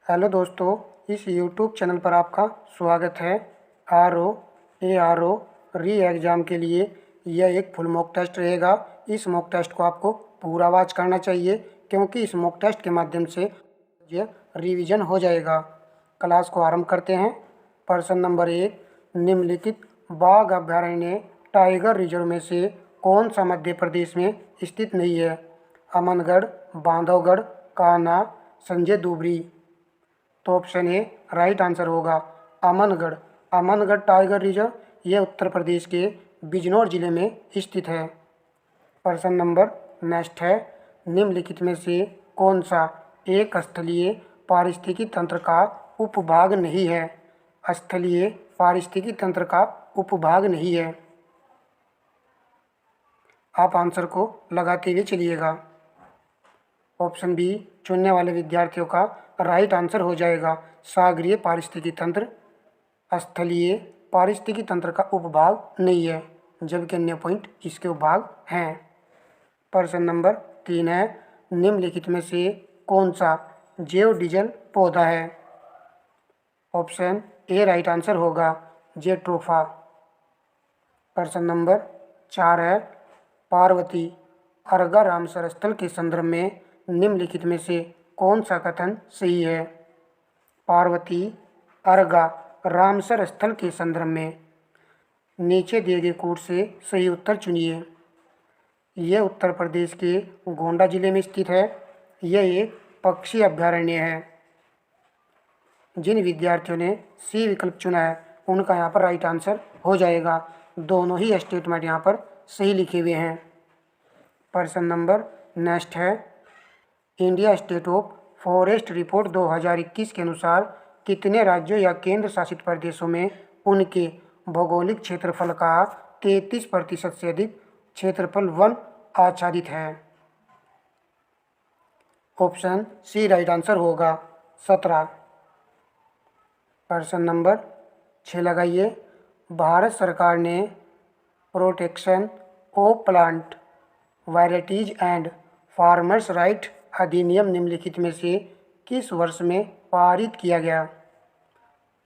Hello दोस्तों, इस YouTube channel पर आपका स्वागत है। आर ओ री एग्ज़ाम के लिए यह एक फुल मॉक टेस्ट रहेगा। इस मॉक टेस्ट को आपको पूरा वॉच करना चाहिए क्योंकि इस मॉक टेस्ट के माध्यम से ये रिवीजन हो जाएगा। क्लास को आरंभ करते हैं। प्रश्न नंबर 1, निम्नलिखित बाघ अभयारण्य टाइगर रिजर्व में से कौन सा मध्य प्रदेश में स्थित नहीं है? अमनगढ़, बांधवगढ़, कान्हा, संजय दुबरी। तो ऑप्शन ए राइट आंसर होगा अमनगढ़। अमनगढ़ टाइगर रिजर्व ये उत्तर प्रदेश के बिजनौर जिले में स्थित है। प्रश्न नंबर नेक्स्ट है, निम्नलिखित में से कौन सा एक स्थलीय पारिस्थितिकी तंत्र का उपभाग नहीं है? स्थलीय पारिस्थितिकी तंत्र का उपभाग नहीं है। आप आंसर को लगाते हुए चलिएगा। ऑप्शन बी चुनने वाले विद्यार्थियों का राइट आंसर हो जाएगा सागरीय पारिस्थितिकी तंत्र स्थलीय पारिस्थितिकी तंत्र का उपभाग नहीं है, जबकि अन्य पॉइंट इसके उपभाग हैं। प्रश्न नंबर 3 है, निम्नलिखित में से कौन सा जैव डीजल पौधा है? ऑप्शन ए राइट आंसर होगा जेट्रोफा। प्रश्न नंबर 4 है, पार्वती अर्गा रामसर स्थल के संदर्भ में निम्नलिखित में से कौन सा कथन सही है? पार्वती अर्गा रामसर स्थल के संदर्भ में नीचे दिए गए कोड से सही उत्तर चुनिए। यह उत्तर प्रदेश के गोंडा जिले में स्थित है। यह एक पक्षी अभ्यारण्य है। जिन विद्यार्थियों ने सी विकल्प चुना है उनका यहाँ पर राइट आंसर हो जाएगा। दोनों ही स्टेटमेंट यहाँ पर सही लिखे हुए हैं। प्रश्न नंबर नेक्स्ट है, India state of forest report 2021 के अनुसार कितने राज्यों या केंद्र शासित प्रदेशों में उनके भौगोलिक क्षेत्रफल का 33% से अधिक क्षेत्रफल वन आच्छादित है? ऑप्शन सी राइट आंसर होगा 17। प्रश्न नंबर 6 लगाइए, भारत सरकार ने protection of plant varieties and farmers right अधिनियम निम्नलिखित में से किस वर्ष में पारित किया गया?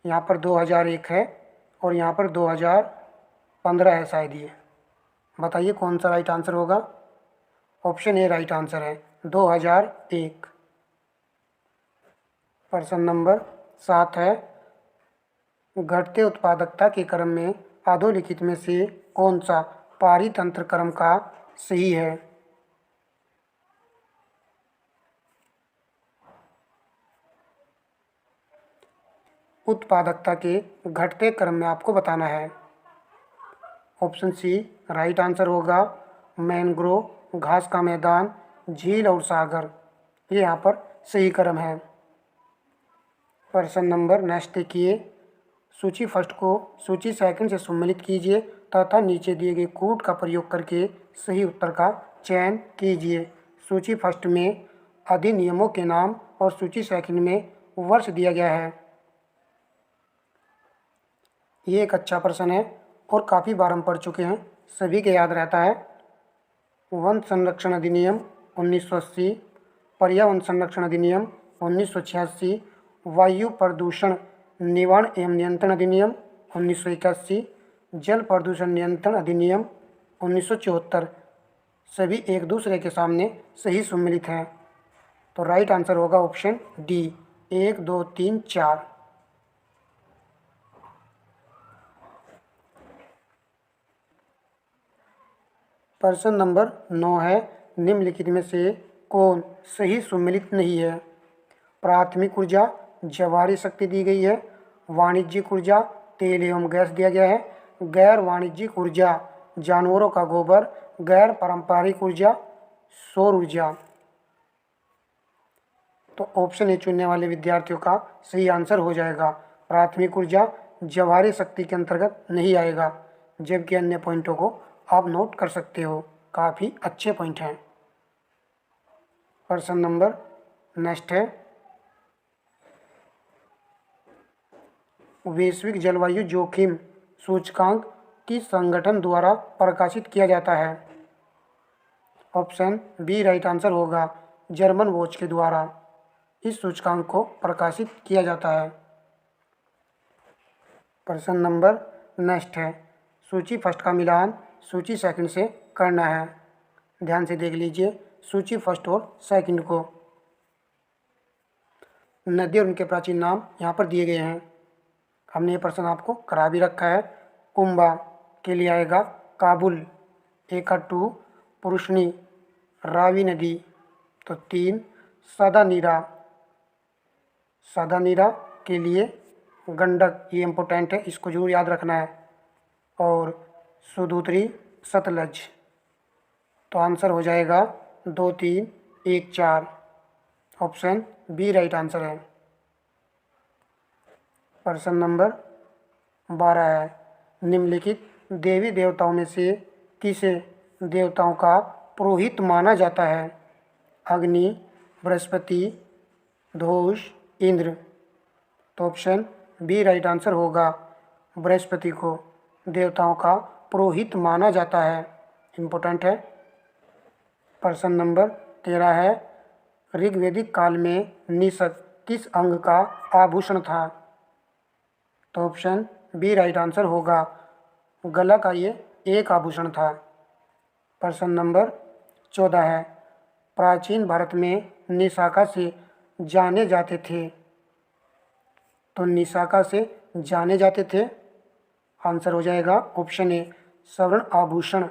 यहाँ पर 2001 है और यहाँ पर 2015 है शायद। ये बताइए कौन सा राइट आंसर होगा? ऑप्शन ए राइट आंसर है 2001। प्रश्न नंबर 7 है, घटते उत्पादकता के क्रम में अधोलिखित में से कौन सा पारितंत्र क्रम का सही है? उत्पादकता के घटते क्रम में आपको बताना है। ऑप्शन सी राइट आंसर होगा मैंग्रोव, घास का मैदान, झील और सागर। ये यहाँ पर सही क्रम है। प्रश्न नंबर नेक्स्ट देखिए, सूची फर्स्ट को सूची सेकंड से सम्मिलित कीजिए तथा नीचे दिए गए कोड का प्रयोग करके सही उत्तर का चयन कीजिए। सूची फर्स्ट में अधिनियमों के नाम और सूची सेकंड में वर्ष दिया गया है। ये एक अच्छा प्रश्न है और काफ़ी बार हम पढ़ चुके हैं, सभी के याद रहता है। वन संरक्षण अधिनियम 1980, पर्यावरण संरक्षण अधिनियम 1986, वायु प्रदूषण निवारण एवं नियंत्रण अधिनियम 1981, जल प्रदूषण नियंत्रण अधिनियम 1974 सभी एक दूसरे के सामने सही सम्मिलित हैं। तो राइट आंसर होगा ऑप्शन डी 1, 2, 3, 4। प्रश्न नंबर 9 है, निम्नलिखित में से कौन सही सम्मिलित नहीं है? प्राथमिक ऊर्जा जवाहरी शक्ति दी गई है, वाणिज्यिक ऊर्जा तेल एवं गैस दिया गया है, गैर वाणिज्यिक ऊर्जा जानवरों का गोबर, गैर पारंपरिक ऊर्जा सौर ऊर्जा। तो ऑप्शन ए चुनने वाले विद्यार्थियों का सही आंसर हो जाएगा प्राथमिक ऊर्जा जवाहरी शक्ति के अंतर्गत नहीं आएगा, जबकि अन्य पॉइंटों को आप नोट कर सकते हो, काफ़ी अच्छे पॉइंट हैं। प्रश्न नंबर नेक्स्ट है, वैश्विक जलवायु जोखिम सूचकांक किस संगठन द्वारा प्रकाशित किया जाता है? ऑप्शन बी राइट आंसर होगा जर्मन वॉच के द्वारा। इस सूचकांक को प्रकाशित किया जाता है। प्रश्न नंबर नेक्स्ट है, सूची फर्स्ट का मिलान सूची सेकंड से करना है। ध्यान से देख लीजिए सूची फर्स्ट और सेकंड को। नदी और उनके प्राचीन नाम यहाँ पर दिए गए हैं। हमने ये प्रश्न आपको करा भी रखा है। कुंभा के लिए आएगा काबुल, एकाटू, पुरुषनी, रावी नदी, तो 3। सादा नीरा के लिए गंडक, ये इम्पोर्टेंट है, इसको जरूर याद रखना है। और सुदूतरी सतलज, तो आंसर हो जाएगा 2, 3, 1, 4। ऑप्शन बी राइट आंसर है। प्रश्न नंबर 12 है, निम्नलिखित देवी देवताओं में से किसे देवताओं का पुरोहित माना जाता है? अग्नि, बृहस्पति, धूष, इंद्र, तो ऑप्शन बी राइट आंसर होगा। बृहस्पति को देवताओं का पुरोहित माना जाता है, इम्पोर्टेंट है। प्रश्न नंबर 13 है, ऋग्वैदिक काल में निषद किस अंग का आभूषण था? तो ऑप्शन बी राइट आंसर होगा। गला का ये एक आभूषण था। प्रश्न नंबर 14 है, प्राचीन भारत में निशाका से जाने जाते थे, तो निशाका से जाने जाते थे, आंसर हो जाएगा ऑप्शन ए स्वर्ण आभूषण।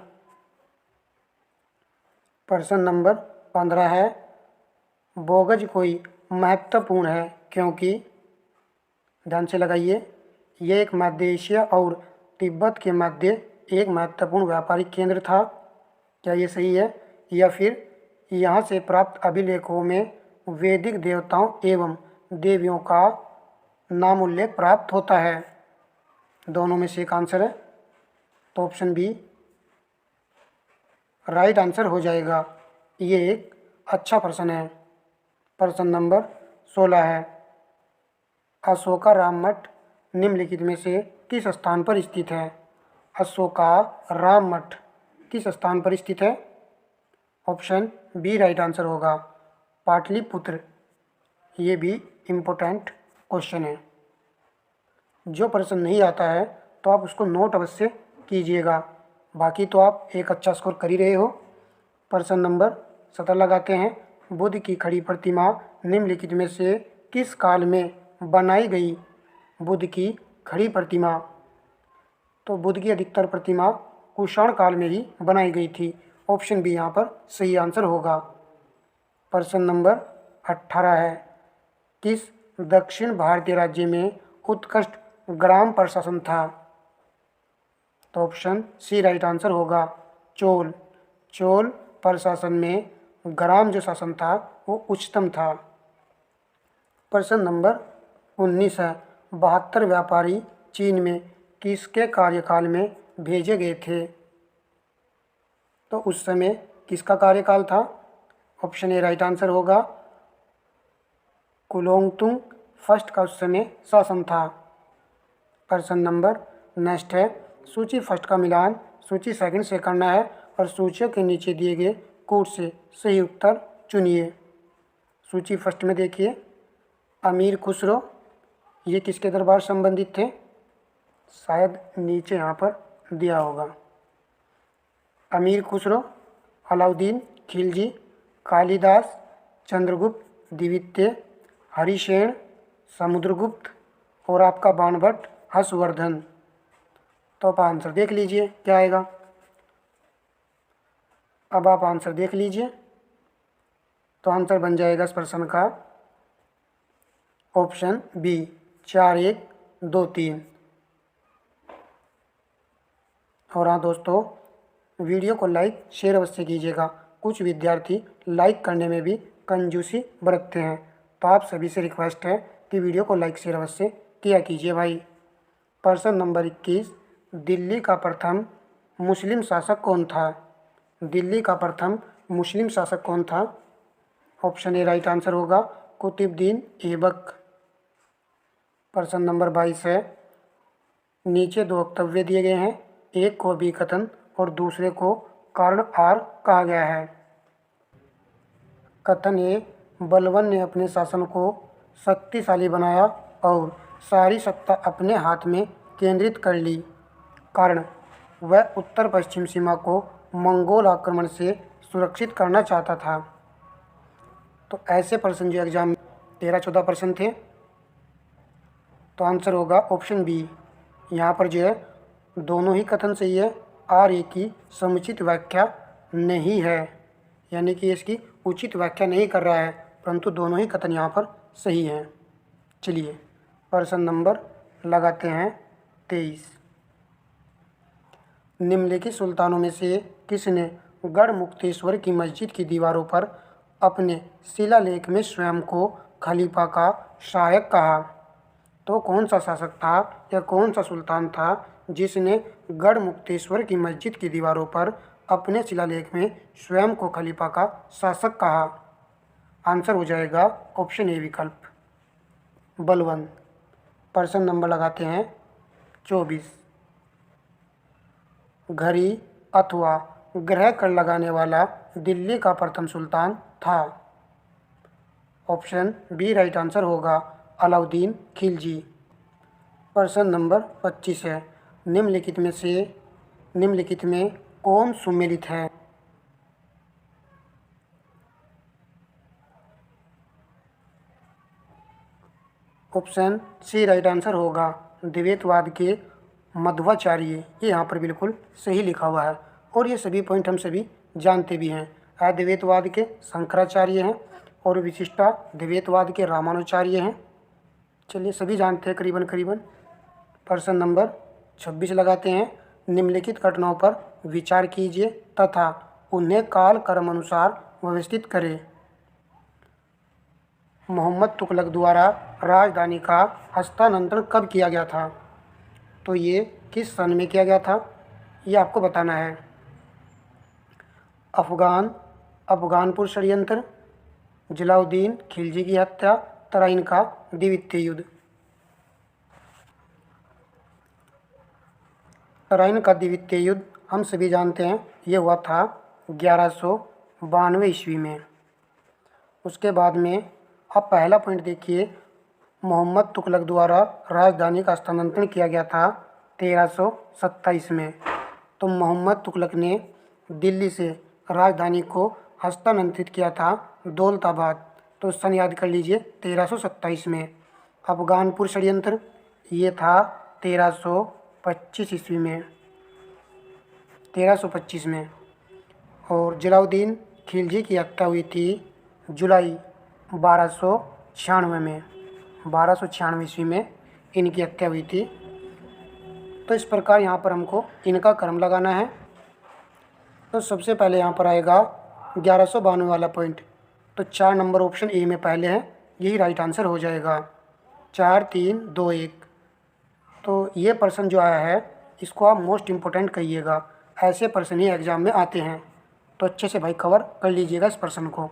प्रश्न नंबर 15 है, बोगज कोई महत्वपूर्ण है क्योंकि, ध्यान से लगाइए, यह एक मध्य एशिया और तिब्बत के मध्य एक महत्वपूर्ण व्यापारिक केंद्र था। क्या ये सही है? या फिर यहाँ से प्राप्त अभिलेखों में वैदिक देवताओं एवं देवियों का नाम उल्लेख प्राप्त होता है? दोनों में से एक आंसर है, तो ऑप्शन बी राइट आंसर हो जाएगा। ये एक अच्छा प्रश्न है। प्रश्न नंबर 16 है, अशोका राम मठ निम्नलिखित में से किस स्थान पर स्थित है? अशोका राम मठ किस स्थान पर स्थित है? ऑप्शन बी राइट आंसर होगा, पाटलिपुत्र। ये भी इम्पोर्टेंट क्वेश्चन है। जो प्रश्न नहीं आता है तो आप उसको नोट अवश्य कीजिएगा, बाकी तो आप एक अच्छा स्कोर कर ही रहे हो। प्रश्न नंबर 17 लगाते हैं, बुद्ध की खड़ी प्रतिमा निम्नलिखित में से किस काल में बनाई गई? बुद्ध की खड़ी प्रतिमा, तो बुद्ध की अधिकतर प्रतिमा कुषाण काल में ही बनाई गई थी। ऑप्शन बी यहाँ पर सही आंसर होगा। प्रश्न नंबर 18 है, किस दक्षिण भारतीय राज्य में उत्कृष्ट ग्राम प्रशासन था? तो ऑप्शन सी राइट आंसर होगा, चोल प्रशासन में ग्राम जो शासन था वो उच्चतम था। प्रश्न नंबर 19 है, 72 व्यापारी चीन में किसके कार्यकाल में भेजे गए थे? तो उस समय किसका कार्यकाल था? ऑप्शन ए राइट आंसर होगा, कुलोंगतुंग फर्स्ट का उस समय शासन था। प्रश्न नंबर नेक्स्ट है, सूची फर्स्ट का मिलान सूची सेकंड से करना है और सूचियों के नीचे दिए गए कोड से सही उत्तर चुनिए। सूची फर्स्ट में देखिए, अमीर खुसरो, ये किसके दरबार संबंधित थे? शायद नीचे यहाँ पर दिया होगा। अमीर खुसरो, अलाउद्दीन खिलजी, कालिदास, चंद्रगुप्त द्वितीय, हरिशेन, समुद्रगुप्त और आपका बाणभट्ट हर्षवर्धन। तो आप आंसर देख लीजिए क्या आएगा। अब आप आंसर देख लीजिए, तो आंसर बन जाएगा इस प्रश्न का ऑप्शन बी 4, 1, 2, 3। और हाँ दोस्तों, वीडियो को लाइक शेयर अवश्य कीजिएगा। कुछ विद्यार्थी लाइक करने में भी कंजूसी बरतते हैं, तो आप सभी से रिक्वेस्ट है कि वीडियो को लाइक शेयर अवश्य किया कीजिए भाई। प्रश्न नंबर 21, दिल्ली का प्रथम मुस्लिम शासक कौन था? दिल्ली का प्रथम मुस्लिम शासक कौन था? ऑप्शन ए राइट आंसर होगा, कुतुबुद्दीन ऐबक। प्रश्न नंबर 22 है, नीचे दो वक्तव्य दिए गए हैं, एक को अभिकथन और दूसरे को कारण आर कहा गया है। कथन ए, बलवन ने अपने शासन को शक्तिशाली बनाया और सारी सत्ता अपने हाथ में केंद्रित कर ली। कारण, वह उत्तर पश्चिम सीमा को मंगोल आक्रमण से सुरक्षित करना चाहता था। तो ऐसे प्रश्न जो एग्जाम में 13-14 प्रश्न थे, तो आंसर होगा ऑप्शन बी। यहाँ पर जो है दोनों ही कथन सही है। आर ए की समुचित व्याख्या नहीं है, यानी कि इसकी उचित व्याख्या नहीं कर रहा है, परंतु दोनों ही कथन यहाँ पर सही हैं। चलिए प्रश्न नंबर लगाते हैं 23। निम्नलिखित सुल्तानों में से किसने गढ़मुक्तेश्वर की मस्जिद की दीवारों पर अपने शिलालेख में स्वयं को खलीफा का सहायक कहा? तो कौन सा शासक था या कौन सा सुल्तान था जिसने गढ़मुक्तेश्वर की मस्जिद की दीवारों पर अपने शिलालेख में स्वयं को खलीफा का शासक कहा? आंसर हो जाएगा ऑप्शन ए विकल्प, बलवन। प्रश्न नंबर लगाते हैं 24। घड़ी अथवा ग्रह कर लगाने वाला दिल्ली का प्रथम सुल्तान था? ऑप्शन बी राइट आंसर होगा अलाउद्दीन खिलजी। प्रश्न नंबर 25 है, निम्नलिखित में कौन सुमेलित है? ऑप्शन सी राइट आंसर होगा द्वैतवाद के मध्वाचार्य। ये यहाँ पर बिल्कुल सही लिखा हुआ है और ये सभी पॉइंट हम सभी जानते भी हैं। अद्वैतवाद के शंकराचार्य हैं और विशिष्टा द्वैतवाद के रामानुचार्य हैं। चलिए सभी जानते हैं करीबन करीबन। प्रश्न नंबर 26 लगाते हैं, निम्नलिखित घटनाओं पर विचार कीजिए तथा उन्हें काल क्रम अनुसार व्यवस्थित करें। मोहम्मद तुगलक द्वारा राजधानी का हस्तांतरण कब किया गया था? तो ये किस सन में किया गया था, ये आपको बताना है। अफगानपुर षड्यंत्र, जलालुद्दीन खिलजी की हत्या, तराइन का द्वितीय युद्ध। तराइन का द्वितीय युद्ध हम सभी जानते हैं, ये हुआ था 1192 ईस्वी में। उसके बाद में अब पहला पॉइंट देखिए, मोहम्मद तुगलक द्वारा राजधानी का हस्तांतरण किया गया था 1327 में। तो मोहम्मद तुगलक ने दिल्ली से राजधानी को हस्तांतरित किया था दौलताबाद। तो सन याद कर लीजिए 1327 में। अफगानपुर षड्यंत्र ये था 1325 ईस्वी में, 1325 में। और जलालुद्दीन खिलजी की हत्या हुई थी जुलाई 1296 में, 1296 ईस्वी में इनकी हत्या हुई थी। तो इस प्रकार यहाँ पर हमको इनका क्रम लगाना है। तो सबसे पहले यहाँ पर आएगा 1192 वाला पॉइंट। तो 4 नंबर ऑप्शन ए में पहले है, यही राइट आंसर हो जाएगा। 4 3 2 1। तो ये प्रश्न जो आया है इसको आप मोस्ट इम्पोर्टेंट कहिएगा, ऐसे प्रश्न ही एग्जाम में आते हैं। तो अच्छे से भाई कवर कर लीजिएगा इस प्रश्न को।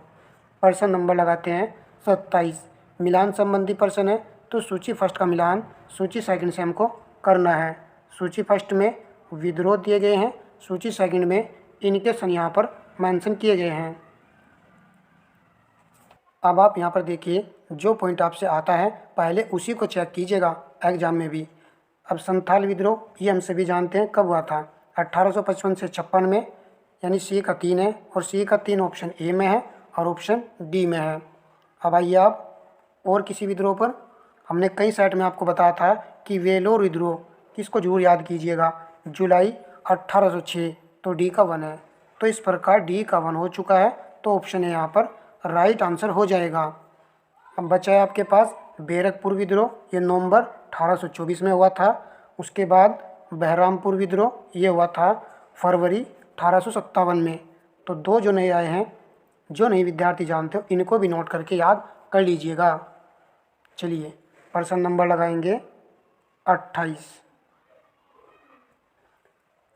प्रश्न नंबर लगाते हैं 27। मिलान संबंधी प्रश्न है, तो सूची फर्स्ट का मिलान सूची सेकंड से हमको करना है। सूची फर्स्ट में विद्रोह दिए गए हैं, सूची सेकंड में इनके सन यहाँ पर मेंशन किए गए हैं। अब आप यहाँ पर देखिए, जो पॉइंट आपसे आता है पहले उसी को चेक कीजिएगा एग्जाम में भी। अब संथाल विद्रोह ये हम सभी जानते हैं कब हुआ था, 1855 से 56 में, यानी सी का 3 है और सी का 3 ऑप्शन ए में है और ऑप्शन डी में है। अब आइए आप और किसी विद्रोह पर, हमने कई साइट में आपको बताया था कि वेलोर विद्रोह, किसको जरूर याद कीजिएगा, जुलाई 1806। तो डी का 1 है। तो इस प्रकार डी का 1 हो चुका है, तो ऑप्शन ए यहाँ पर राइट आंसर हो जाएगा। अब बचा है आपके पास बैरकपुर विद्रोह, ये नवंबर 1824 में हुआ था। उसके बाद बहरामपुर विद्रोह, ये हुआ था फरवरी 1857 में। तो 2 जो नए आए हैं, जो नए विद्यार्थी जानते हो इनको भी नोट करके याद कर लीजिएगा। चलिए प्रश्न नंबर लगाएंगे 28।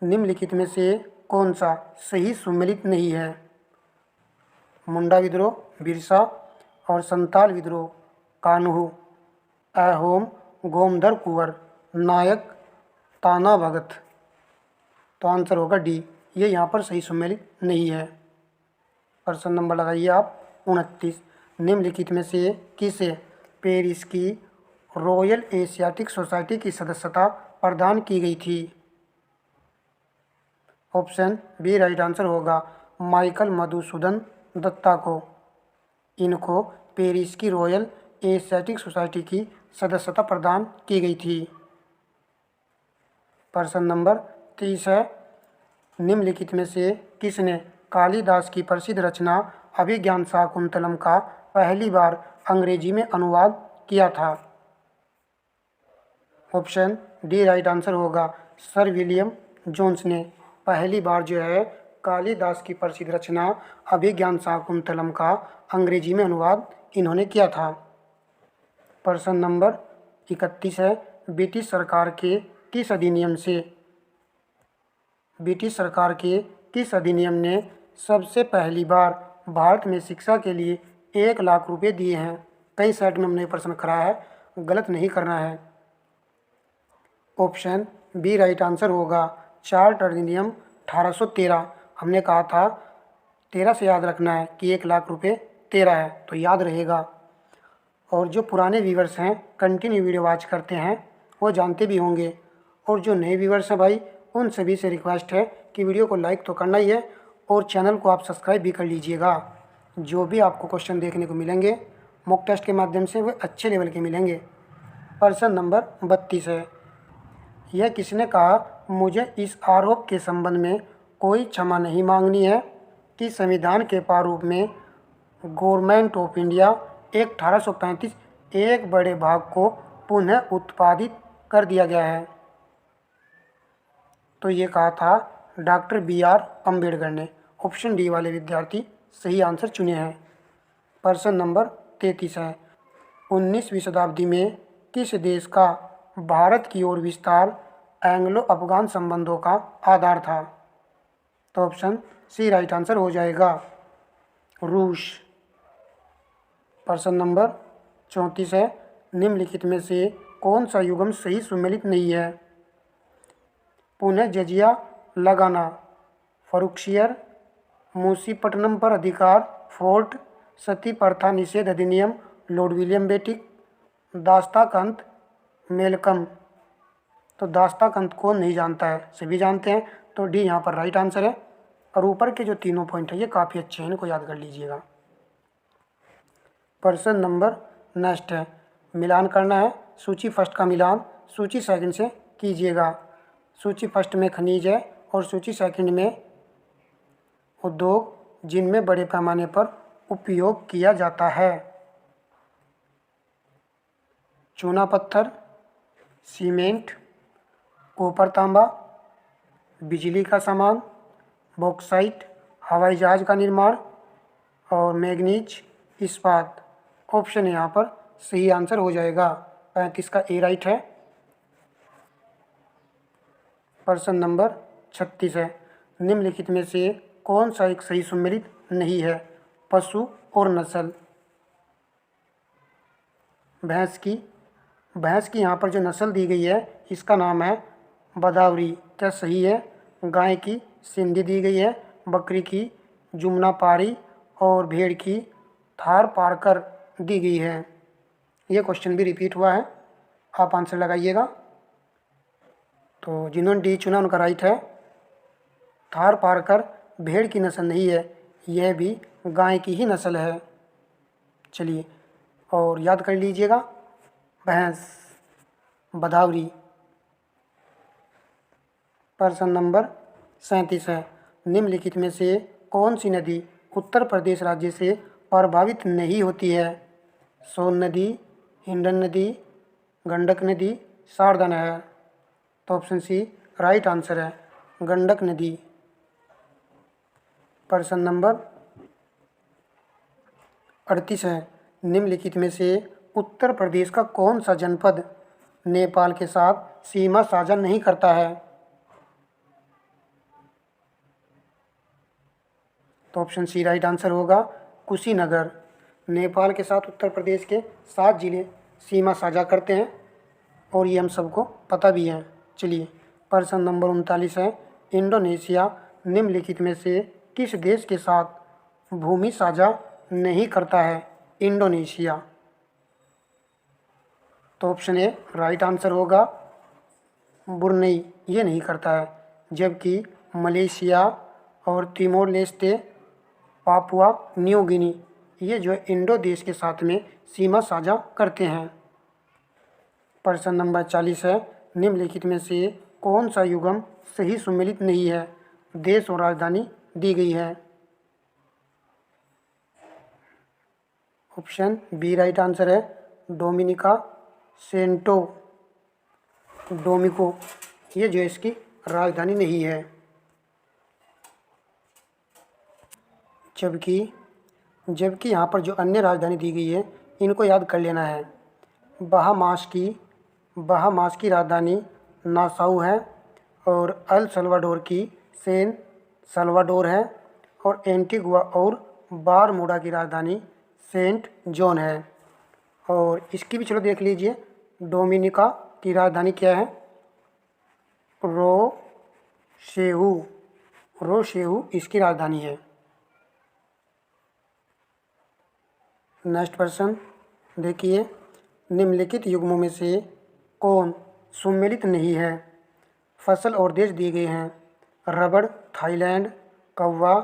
निम्नलिखित में से कौन सा सही सुमेलित नहीं है? मुंडा विद्रोह बिरसा और संताल विद्रोह कान्हू, अहोम गोमधर कुंवर, नायक ताना भगत। तो आंसर होगा डी, ये यहाँ पर सही सुमेलित नहीं है। प्रश्न नंबर लगाइए आप 29। निम्नलिखित में से किसे पेरिस की रॉयल एशियाटिक सोसाइटी की सदस्यता प्रदान की गई थी? ऑप्शन बी राइट आंसर होगा माइकल मधुसूदन दत्ता को। इनको पेरिस की रॉयल एशियाटिक सोसाइटी की सदस्यता प्रदान की गई थी। प्रश्न नंबर 30 है, निम्नलिखित में से किसने कालिदास की प्रसिद्ध रचना अभिज्ञान शाकुंतलम का पहली बार अंग्रेजी में अनुवाद किया था? ऑप्शन डी राइट आंसर होगा सर विलियम जोन्स ने पहली बार जो है कालिदास की प्रसिद्ध रचना अभिज्ञान शाकुंतलम का अंग्रेजी में अनुवाद इन्होंने किया था। प्रश्न नंबर 31 है, ब्रिटिश सरकार के किस अधिनियम ने सबसे पहली बार भारत में शिक्षा के लिए 1 लाख रुपए दिए हैं? कई सेट में हमने प्रश्न करा है, गलत नहीं करना है। ऑप्शन बी राइट आंसर होगा चार्टर अधिनियम 1813। हमने कहा था 13 से याद रखना है कि 1 लाख रुपए 13 है, तो याद रहेगा। और जो पुराने व्यूवर्स हैं कंटिन्यू वीडियो वॉच करते हैं वो जानते भी होंगे, और जो नए व्यूवर्स हैं भाई उन सभी से रिक्वेस्ट है कि वीडियो को लाइक तो करना ही है और चैनल को आप सब्सक्राइब भी कर लीजिएगा। जो भी आपको क्वेश्चन देखने को मिलेंगे मॉक टेस्ट के माध्यम से वे अच्छे लेवल के मिलेंगे। प्रश्न नंबर 32 है, यह किसने कहा मुझे इस आरोप के संबंध में कोई क्षमा नहीं मांगनी है कि संविधान के प्रारूप में गवर्नमेंट ऑफ इंडिया एक्ट 1835 एक बड़े भाग को पुनः उत्पादित कर दिया गया है? तो ये कहा था डॉक्टर BR अम्बेडकर ने। ऑप्शन डी वाले विद्यार्थी सही आंसर चुने हैं। प्रश्न नंबर 33 है, 19वीं शताब्दी में किस देश का भारत की ओर विस्तार एंग्लो अफगान संबंधों का आधार था? तो ऑप्शन सी राइट आंसर हो जाएगा रूस। प्रश्न नंबर 34 है, निम्नलिखित में से कौन सा युग्म सही सुमेलित नहीं है? पुनः जजिया लगाना, फरुखशियर, मुंशीपट्टनम पर अधिकार, फोर्ट, सती प्रथा निषेध अधिनियम, लॉर्ड विलियम बेटिक, दास्ताकंत, मेलकम। तो दास्ताकंत कौन नहीं जानता है, सभी जानते हैं, तो डी यहाँ पर राइट आंसर है। और ऊपर के जो तीनों पॉइंट है ये काफ़ी अच्छे हैं, इनको याद कर लीजिएगा। प्रश्न नंबर नेक्स्ट है, मिलान करना है। सूची फर्स्ट का मिलान सूची सेकंड से कीजिएगा। सूची फर्स्ट में खनिज है और सूची सेकंड में उद्योग जिनमें बड़े पैमाने पर उपयोग किया जाता है। चूना पत्थर, सीमेंट, कॉपर तांबा, बिजली का सामान, बॉक्साइट, हवाई जहाज का निर्माण और मैग्नीज इस्पात। ऑप्शन यहाँ पर सही आंसर हो जाएगा 35 का ए राइट है। प्रश्न नंबर 36 है, निम्नलिखित में से कौन सा एक सही सुमेलित नहीं है? पशु और नस्ल। भैंस की यहाँ पर जो नस्ल दी गई है इसका नाम है बदावरी, क्या सही है? गाय की सिंधी दी गई है, बकरी की जुमनापारी और भेड़ की थारपारकर दी गई है। ये क्वेश्चन भी रिपीट हुआ है, आप आंसर लगाइएगा। तो जिन्होंने डी चुना उनका राइट है। थारपारकर भेड़ की नस्ल नहीं है, यह भी गाय की ही नस्ल है। चलिए और याद कर लीजिएगा, भैंस, बदावरी। प्रश्न नंबर 37 है, निम्नलिखित में से कौन सी नदी उत्तर प्रदेश राज्य से प्रभावित नहीं होती है? सोन नदी, हिंडन नदी, गंडक नदी, शारदा नहर। तो ऑप्शन सी राइट आंसर है गंडक नदी। प्रश्न नंबर 38 है, निम्नलिखित में से उत्तर प्रदेश का कौन सा जनपद नेपाल के साथ सीमा साझा नहीं करता है? तो ऑप्शन सी राइट आंसर होगा कुशीनगर। नेपाल के साथ उत्तर प्रदेश के 7 जिले सीमा साझा करते हैं और ये हम सबको पता भी है। चलिए प्रश्न नंबर 39 है, इंडोनेशिया निम्नलिखित में से किस देश के साथ भूमि साझा नहीं करता है? इंडोनेशिया। तो ऑप्शन ए राइट आंसर होगा। ब्रुनेई ये नहीं करता है, जबकि मलेशिया और Timor Leste, Papua New Guinea ये जो इंडो देश के साथ में सीमा साझा करते हैं। प्रश्न नंबर 40 है, निम्नलिखित में से कौन सा युग्म सही सुमेलित नहीं है? देश और राजधानी दी गई है। ऑप्शन बी राइट आंसर है। डोमिनिका, सेंटो डोमिको ये जो इसकी राजधानी नहीं है। जबकि जबकि यहाँ पर जो अन्य राजधानी दी गई है इनको याद कर लेना है। बहामास की राजधानी नासाउ है, और अल सल्वाडोर की सैन सल्वाडोर है, और एंटीगुआ और बारमूडा की राजधानी सेंट जॉन है। और इसकी भी चलो देख लीजिए, डोमिनिका की राजधानी क्या है? रोशेहू इसकी राजधानी है। नेक्स्ट प्रश्न देखिए, निम्नलिखित युग्मों में से कौन सुमेलित नहीं है? फसल और देश दिए गए हैं। रबड़ थाईलैंड, कौवा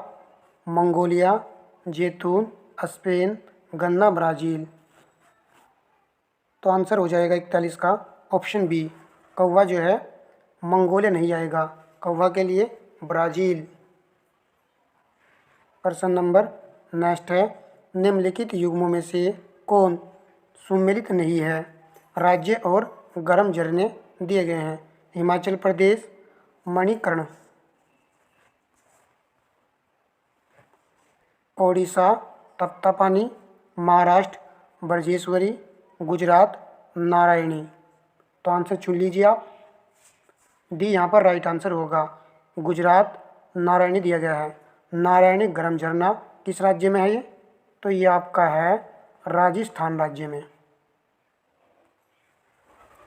मंगोलिया, जैतून स्पेन, गन्ना ब्राज़ील। तो आंसर हो जाएगा 41 का ऑप्शन बी। कौवा जो है मंगोलिया नहीं आएगा, कौवा के लिए ब्राज़ील। प्रश्न नंबर नेक्स्ट है, निम्नलिखित युग्मों में से कौन सुमेलित नहीं है? राज्य और गर्म झरने दिए गए हैं। हिमाचल प्रदेश, मणिकर्ण, ओडिशा तप्तापानी, महाराष्ट्र ब्रजेश्वरी, गुजरात नारायणी। तो आंसर चुन लीजिए आप। डी यहाँ पर राइट आंसर होगा। गुजरात नारायणी दिया गया है। नारायणी गर्म झरना किस राज्य में है ये? तो ये आपका है राजस्थान राज्य में।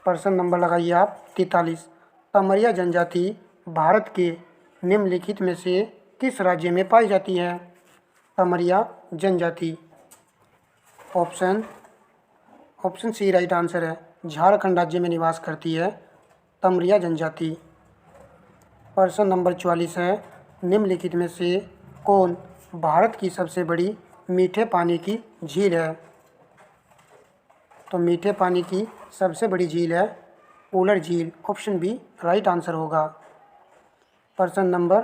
प्रश्न नंबर लगाइए आप 43। तमरिया जनजाति भारत के निम्नलिखित में से किस राज्य में पाई जाती है? तमरिया जनजाति ऑप्शन सी राइट आंसर है। झारखंड राज्य में निवास करती है तमरिया जनजाति। प्रश्न नंबर 44 है, निम्नलिखित में से कौन भारत की सबसे बड़ी मीठे पानी की झील है? तो मीठे पानी की सबसे बड़ी झील है उलर झील। ऑप्शन बी राइट आंसर होगा। प्रश्न नंबर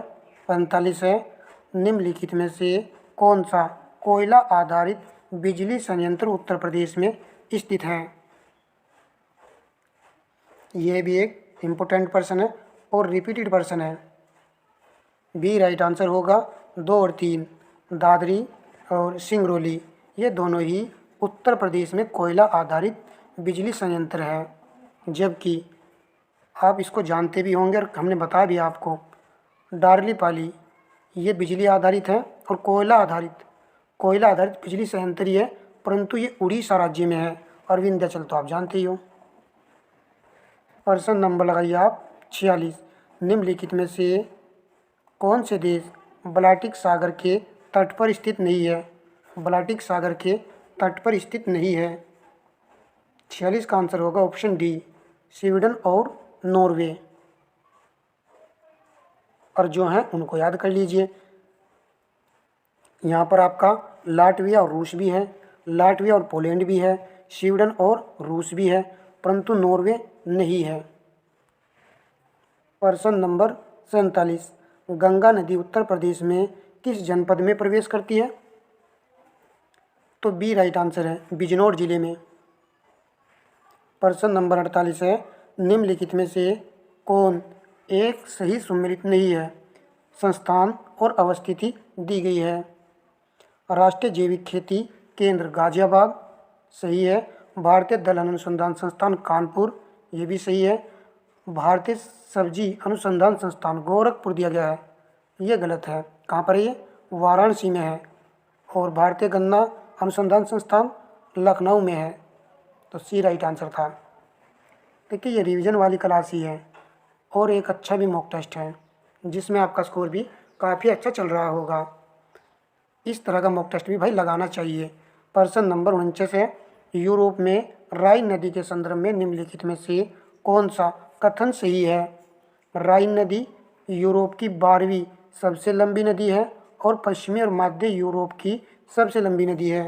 45 है, निम्नलिखित में से कौन सा कोयला आधारित बिजली संयंत्र उत्तर प्रदेश में स्थित है? यह भी एक इम्पोर्टेंट प्रश्न है और रिपीटेड प्रश्न है। बी राइट आंसर होगा। 2 और 3 दादरी और सिंगरौली ये दोनों ही उत्तर प्रदेश में कोयला आधारित बिजली संयंत्र है। जबकि आप इसको जानते भी होंगे और हमने बताया भी आपको, डारलीपाली ये बिजली आधारित है और कोयला आधारित बिजली संयंत्र ही है, परंतु ये उड़ीसा राज्य में है और विंध्याचल तो आप जानते ही हो। प्रश्न नंबर लगाइए आप 46। निम्नलिखित में से कौन से देश बाल्टिक सागर के तट पर स्थित नहीं है? बाल्टिक सागर के तट पर स्थित नहीं है। 46 का आंसर होगा ऑप्शन डी, स्वीडन और नॉर्वे। और जो हैं उनको याद कर लीजिए। यहाँ पर आपका लाटविया और रूस भी है, लाटविया और पोलैंड भी है, स्वीडन और रूस भी है, परंतु नॉर्वे नहीं है। प्रश्न नंबर 47। गंगा नदी उत्तर प्रदेश में किस जनपद में प्रवेश करती है? तो बी राइट आंसर है, बिजनौर जिले में। प्रश्न नंबर 48 है, निम्नलिखित में से कौन एक सही सुमेलित नहीं है? संस्थान और अवस्थिति दी गई है। राष्ट्रीय जैविक खेती केंद्र गाजियाबाद सही है। भारतीय दलहन अनुसंधान संस्थान कानपुर ये भी सही है। भारतीय सब्जी अनुसंधान संस्थान गोरखपुर दिया गया है, ये गलत है। कहाँ पर है ये? वाराणसी में है। और भारतीय गन्ना अनुसंधान संस्थान लखनऊ में है। तो सी राइट आंसर था। देखिए ये रिवीजन वाली क्लास ही है और एक अच्छा भी मॉक टेस्ट है जिसमें आपका स्कोर भी काफ़ी अच्छा चल रहा होगा। इस तरह का मॉक टेस्ट भी भाई लगाना चाहिए। प्रश्न नंबर 49 है, यूरोप में राइन नदी के संदर्भ में निम्नलिखित में से कौन सा कथन सही है? राइन नदी यूरोप की 12वीं सबसे लंबी नदी है और पश्चिमी और मध्य यूरोप की सबसे लंबी नदी है।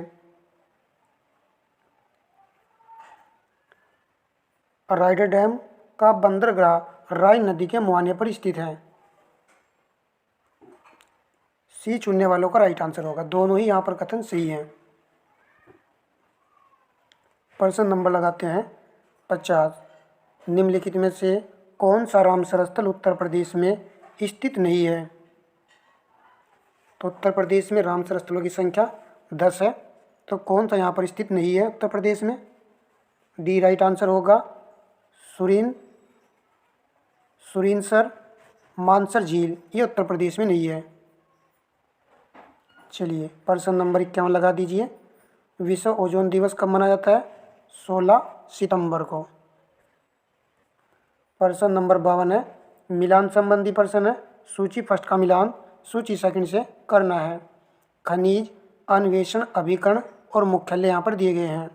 रॉटरडैम का बंदरगाह राइन नदी के मुहाने पर स्थित है। सी चुनने वालों का राइट आंसर होगा, दोनों ही यहाँ पर कथन सही हैं। प्रश्न नंबर लगाते हैं 50, निम्नलिखित में से कौन सा रामसर स्थल उत्तर प्रदेश में स्थित नहीं है? तो उत्तर प्रदेश में रामसर स्थलों की संख्या 10 है, तो कौन सा यहाँ पर स्थित नहीं है उत्तर प्रदेश में? डी राइट आंसर होगा। सुरिनसर, मानसर झील, ये उत्तर प्रदेश में नहीं है। चलिए प्रश्न नंबर 51 लगा दीजिए। विश्व ओजोन दिवस कब मनाया जाता है? 16 सितंबर को। प्रश्न नंबर 52 है, मिलान संबंधी प्रश्न है। सूची फर्स्ट का मिलान सूची सेकंड से करना है। खनिज अन्वेषण अभिकरण और मुख्यालय यहाँ पर दिए गए हैं।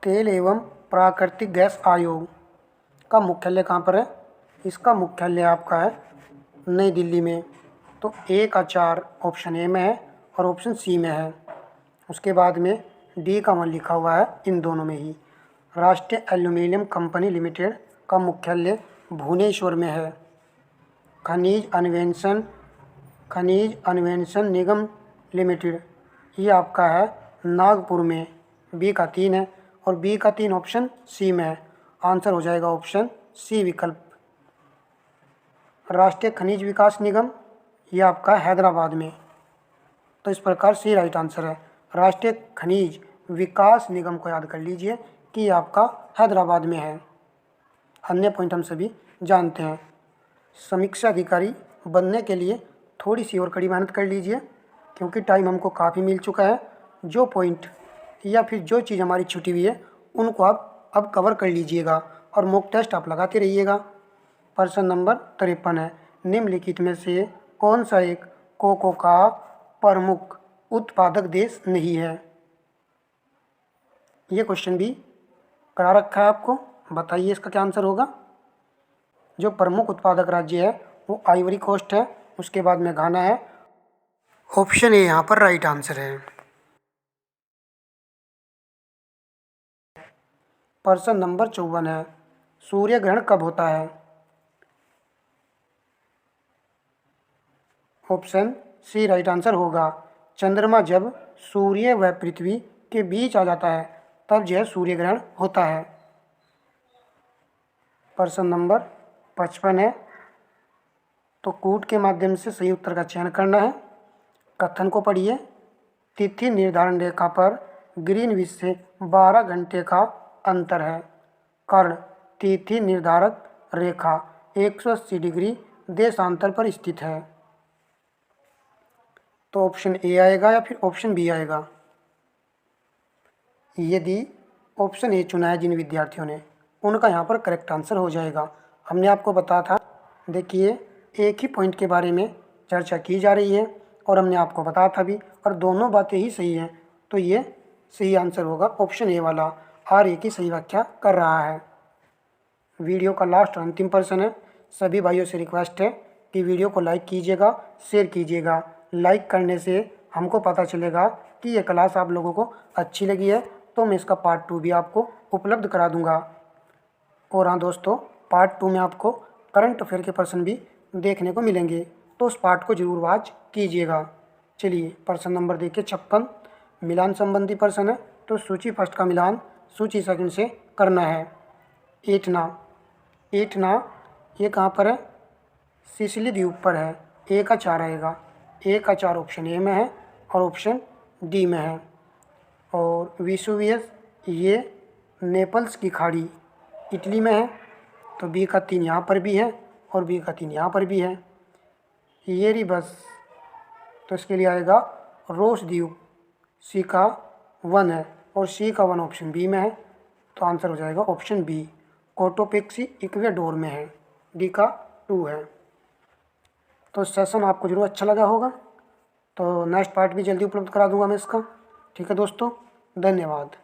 तेल एवं प्राकृतिक गैस आयोग का मुख्यालय कहाँ पर है? इसका मुख्यालय आपका है नई दिल्ली में। तो ए का 4 ऑप्शन ए में है और ऑप्शन सी में है। उसके बाद में डी का 1 लिखा हुआ है इन दोनों में ही। राष्ट्रीय एल्यूमिनियम कंपनी लिमिटेड का मुख्यालय भुवनेश्वर में है। खनिज अन्वेषण निगम लिमिटेड, ये आपका है नागपुर में। बी का 3 है और बी का 3 ऑप्शन सी में है। आंसर हो जाएगा ऑप्शन सी विकल्प। राष्ट्रीय खनिज विकास निगम, ये आपका हैदराबाद में। तो इस प्रकार सी राइट आंसर है। राष्ट्रीय खनिज विकास निगम को याद कर लीजिए कि ये आपका हैदराबाद में है। अन्य पॉइंट हम सभी जानते हैं। समीक्षा अधिकारी बनने के लिए थोड़ी सी और कड़ी मेहनत कर लीजिए, क्योंकि टाइम हमको काफ़ी मिल चुका है। जो पॉइंट या फिर जो चीज़ हमारी छुटी हुई है उनको आप अब कवर कर लीजिएगा और मॉक टेस्ट आप लगाते रहिएगा। प्रश्न नंबर 53 है, निम्नलिखित में से कौन सा एक कोको का प्रमुख उत्पादक देश नहीं है? ये क्वेश्चन भी करा रखा है आपको, बताइए इसका क्या आंसर होगा। जो प्रमुख उत्पादक राज्य है वो आइवरी कोस्ट है, उसके बाद में घाना है। ऑप्शन ए यहाँ पर राइट आंसर है। प्रश्न नंबर 54 है, सूर्य ग्रहण कब होता है? ऑप्शन सी राइट आंसर होगा। चंद्रमा जब सूर्य व पृथ्वी के बीच आ जाता है तब यह सूर्य ग्रहण होता है। प्रश्न नंबर 55 है, तो कूट के माध्यम से सही उत्तर का चयन करना है। कथन को पढ़िए। तिथि निर्धारण रेखा पर ग्रीनविच से 12 घंटे का अंतर है। कर्ण तिथि निर्धारक रेखा 180 डिग्री देशांतर पर स्थित है। तो ऑप्शन ए आएगा या फिर ऑप्शन बी आएगा? यदि ऑप्शन ए चुना है जिन विद्यार्थियों ने, उनका यहाँ पर करेक्ट आंसर हो जाएगा। हमने आपको बताया था, देखिए एक ही पॉइंट के बारे में चर्चा की जा रही है और हमने आपको बताया था भी, और दोनों बातें ही सही हैं। तो ये सही आंसर होगा ऑप्शन ए वाला। आर ए की सही व्याख्या कर रहा है। वीडियो का लास्ट और अंतिम प्रश्न है। सभी भाइयों से रिक्वेस्ट है कि वीडियो को लाइक कीजिएगा, शेयर कीजिएगा। लाइक करने से हमको पता चलेगा कि ये क्लास आप लोगों को अच्छी लगी है, तो मैं इसका पार्ट 2 भी आपको उपलब्ध करा दूंगा। और हाँ दोस्तों, पार्ट 2 में आपको करंट अफेयर के प्रश्न भी देखने को मिलेंगे, तो उस पार्ट को जरूर वॉच कीजिएगा। चलिए प्रश्न नंबर देखिए 56, मिलान संबंधी प्रश्न है। तो सूची फर्स्ट का मिलान सूची सेकंड से करना है। एटना ये कहाँ पर है? सिसिली द्वीप पर है। ए का 4 आएगा। ए का 4 ऑप्शन ए में है और ऑप्शन डी में है। और विसुवियस ये नेपल्स की खाड़ी इटली में है। तो बी का 3 यहाँ पर भी है और बी का 3 यहाँ पर भी है। ये रिबस, तो इसके लिए आएगा रोस द्वीप। सी का 1 है और सी का 1 ऑप्शन बी में है। तो आंसर हो जाएगा ऑप्शन बी। कोटोपेक्सी इक्वेडोर में है। डी का 2 है। तो सेशन आपको जरूर अच्छा लगा होगा। तो नेक्स्ट पार्ट भी जल्दी उपलब्ध करा दूंगा मैं इसका। ठीक है दोस्तों, धन्यवाद।